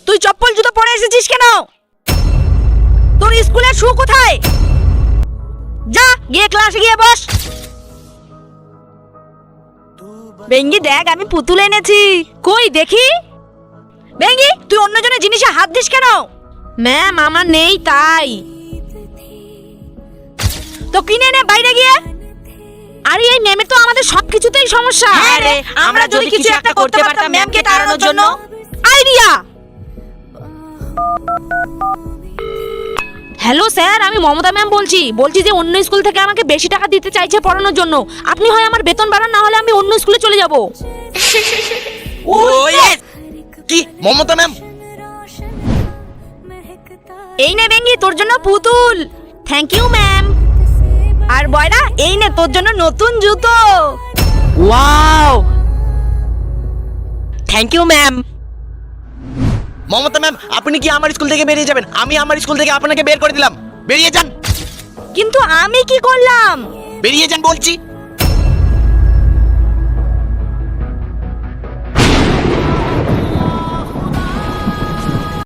তুই চপ্পল জুতো পরে এসেছিস কেন? তোর স্কুলের শু কোথায়? যা গিয়ে ক্লাসে গিয়ে বস। বেঙ্গি দেখ, আমি পুতুল এনেছি। কই দেখি। বেঙ্গি, তুই অন্যজনের জিনিসে হাত দিস কেন? ম্যাম, আমার নেই তাই। তো কিনে নে বাইরে গিয়ে। আরে এই ম্যামের তো আমাদের সবকিছুতেই সমস্যা। হ্যাঁ রে, আমরা যদি কিছু একটা করতে পারতাম ম্যামকে তাড়ানোর জন্য। আইডিয়া। হ্যালো স্যার, আমি মমতা ম্যাম বলছি যে অন্য স্কুল থেকে আমাকে বেশি টাকা দিতে চাইছে পড়ানোর জন্য। আপনি হয় আমার বেতন বাড়ান, না হলে আমি অন্য স্কুলে চলে যাব। কি মমতা ম্যাম? এই নে বেঙ্গি, তোর জন্য পুতুল। Thank you ma'am. আর বয়রা, এই নে তোর জন্য নতুন জুতো। Wow, thank you ma'am. Mamata ma'am, আপনি কি আমার স্কুল থেকে বেরিয়ে যাবেন? আমি আমার স্কুল থেকে আপনাকে বের করে দিলাম। বেরিয়ে যান। কিন্তু আমি কি করলাম? বেরিয়ে যান বলছি।